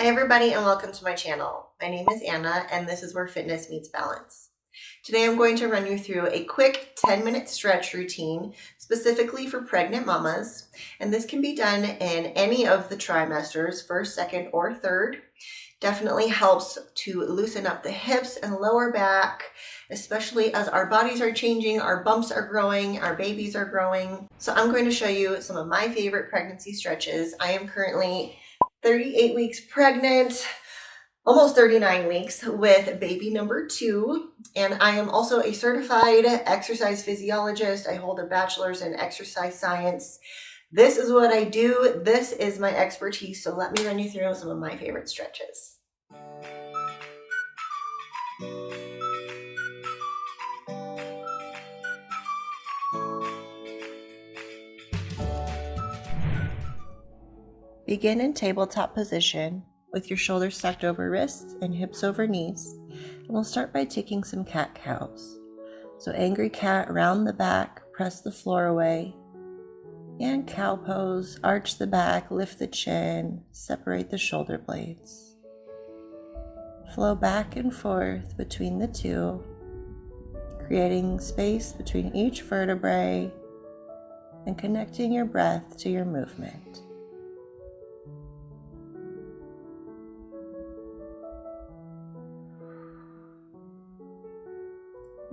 Hi everybody and welcome to my channel. My name is Anna and this is where fitness meets balance. Today I'm going to run you through a quick 10-minute stretch routine specifically for pregnant mamas, and this can be done in any of the trimesters, first, second, or third. Definitely helps to loosen up the hips and lower back, especially as our bodies are changing, our bumps are growing, our babies are growing. So I'm going to show you some of my favorite pregnancy stretches. I am currently 38 weeks pregnant, almost 39 weeks with baby number 2. And I am also a certified exercise physiologist. I hold a bachelor's in exercise science. This is what I do. This is my expertise. So let me run you through some of my favorite stretches. Begin in tabletop position with your shoulders stacked over wrists and hips over knees. And we'll start by taking some cat-cows. So angry cat, round the back, press the floor away. And cow pose, arch the back, lift the chin, separate the shoulder blades. Flow back and forth between the two, creating space between each vertebrae and connecting your breath to your movement.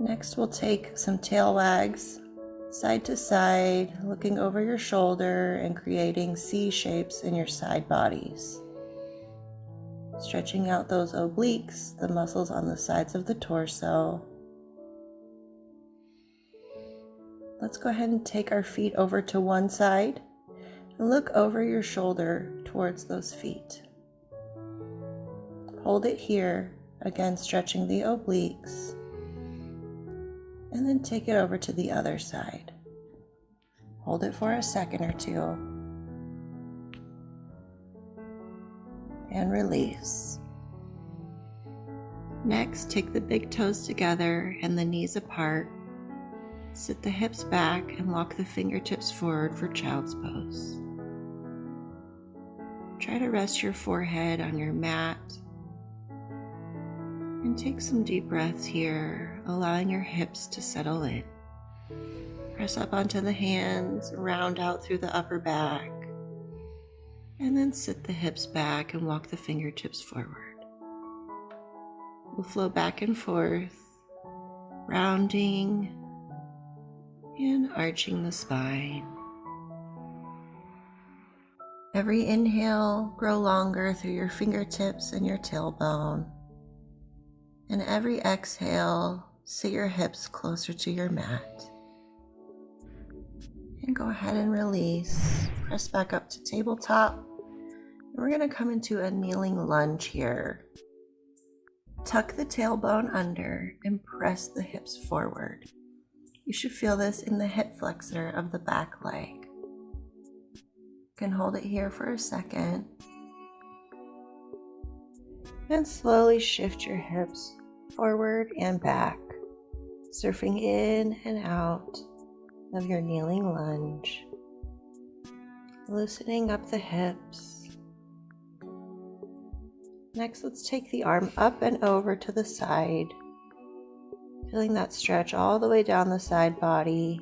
Next, we'll take some tail wags, side to side, looking over your shoulder and creating C shapes in your side bodies. Stretching out those obliques, the muscles on the sides of the torso. Let's go ahead and take our feet over to one side and look over your shoulder towards those feet. Hold it here, again stretching the obliques. And then take it over to the other side. Hold it for a second or two. And release. Next, take the big toes together and the knees apart. Sit the hips back and walk the fingertips forward for child's pose. Try to rest your forehead on your mat. And take some deep breaths here, allowing your hips to settle in. Press up onto the hands, round out through the upper back, and then sit the hips back and walk the fingertips forward. We'll flow back and forth, rounding and arching the spine. Every inhale, grow longer through your fingertips and your tailbone. And every exhale, sit your hips closer to your mat. And go ahead and release. Press back up to tabletop. And we're going to come into a kneeling lunge here. Tuck the tailbone under and press the hips forward. You should feel this in the hip flexor of the back leg. You can hold it here for a second. And slowly shift your hips forward and back, surfing in and out of your kneeling lunge, loosening up the hips. Next, let's take the arm up and over to the side, feeling that stretch all the way down the side body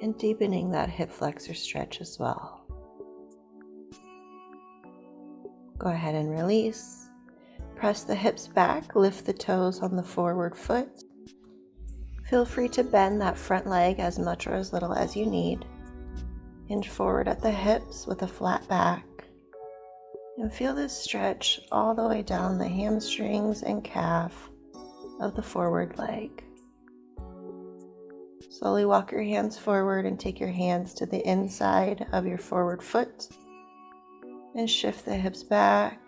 and deepening that hip flexor stretch as well. Go ahead and release. Press the hips back, lift the toes on the forward foot. Feel free to bend that front leg as much or as little as you need. Hinge forward at the hips with a flat back. And feel this stretch all the way down the hamstrings and calf of the forward leg. Slowly walk your hands forward and take your hands to the inside of your forward foot. And shift the hips back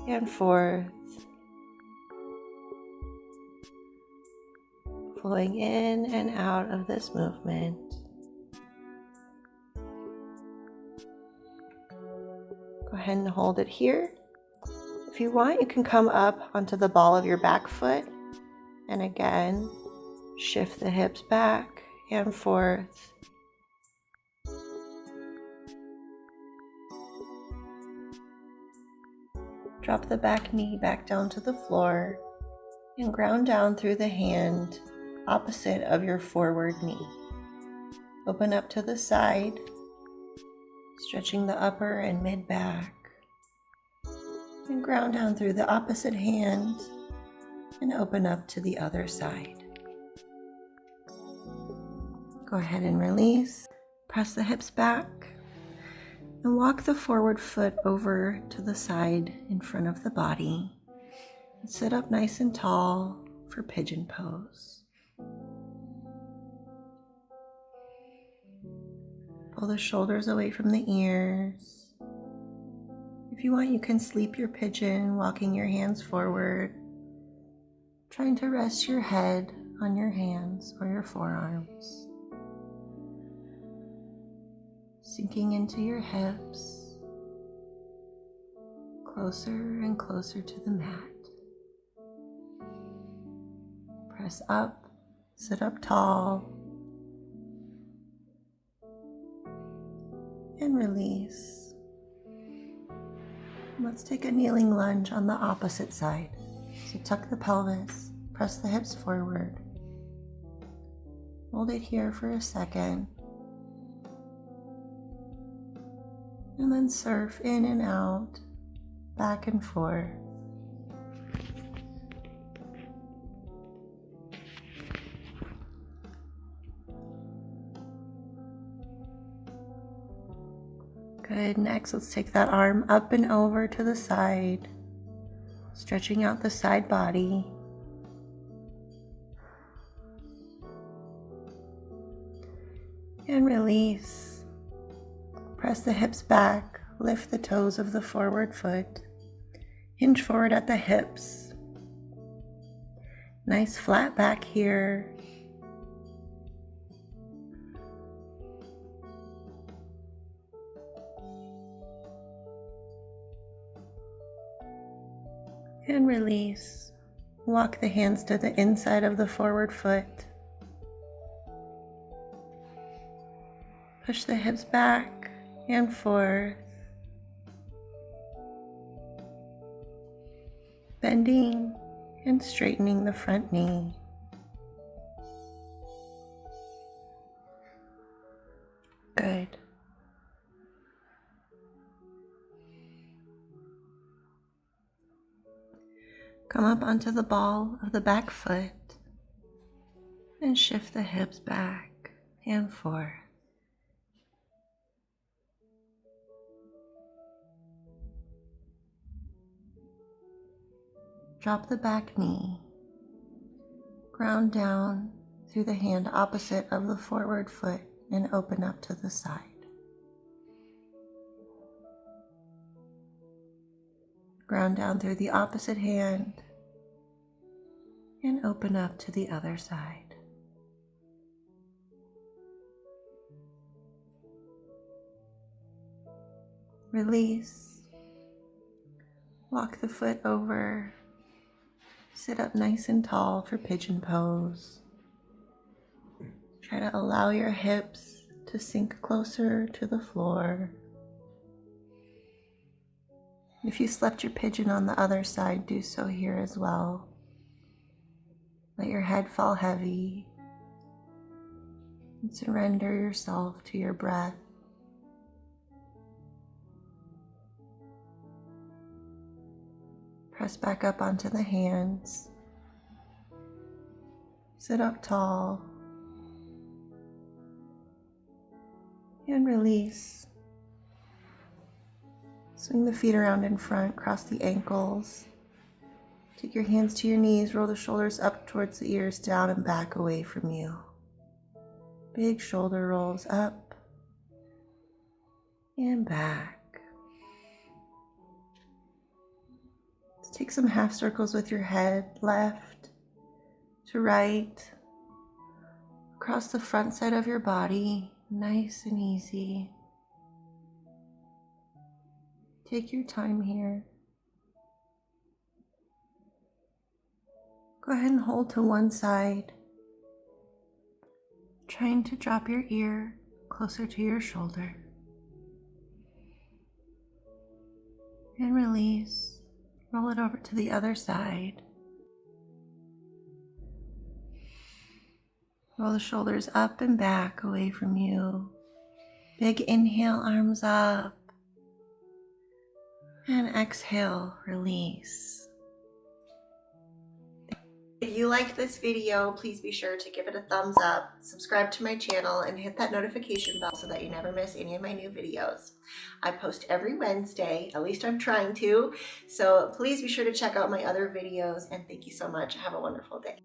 and forth, flowing in and out of this movement. Go ahead and hold it here. If you want, you can come up onto the ball of your back foot and again shift the hips back and forth. Drop the back knee back down to the floor and ground down through the hand opposite of your forward knee. Open up to the side, stretching the upper and mid back. And ground down through the opposite hand and open up to the other side. Go ahead and release. Press the hips back and walk the forward foot over to the side in front of the body. And sit up nice and tall for pigeon pose. Pull the shoulders away from the ears. If you want, you can sleep your pigeon, walking your hands forward, trying to rest your head on your hands or your forearms. Sinking into your hips, closer and closer to the mat. Press up, sit up tall, and release. Let's take a kneeling lunge on the opposite side. So tuck the pelvis, press the hips forward. Hold it here for a second. And then surf in and out, back and forth. Good. Next, let's take that arm up and over to the side, stretching out the side body. And release. Press the hips back, lift the toes of the forward foot, hinge forward at the hips. Nice flat back here. And release. Walk the hands to the inside of the forward foot. Push the hips back and forth, bending and straightening the front knee. Good. Come up onto the ball of the back foot and shift the hips back and forth. Drop the back knee, ground down through the hand opposite of the forward foot and open up to the side. Ground down through the opposite hand and open up to the other side. Release. Walk the foot over. Sit up nice and tall for pigeon pose. Try to allow your hips to sink closer to the floor. If you slept your pigeon on the other side, do so here as well. Let your head fall heavy and surrender yourself to your breath. Press back up onto the hands. Sit up tall. And release. Swing the feet around in front, cross the ankles. Take your hands to your knees, roll the shoulders up towards the ears, down and back away from you. Big shoulder rolls up and back. Take some half circles with your head, left to right, across the front side of your body, nice and easy. Take your time here. Go ahead and hold to one side, trying to drop your ear closer to your shoulder. And release. Roll it over to the other side. Roll the shoulders up and back away from you. Big inhale, arms up. And exhale, release. If you liked this video, please be sure to give it a thumbs up, subscribe to my channel, and hit that notification bell so that you never miss any of my new videos. I post every Wednesday, at least I'm trying to, so please be sure to check out my other videos, and thank you so much. Have a wonderful day.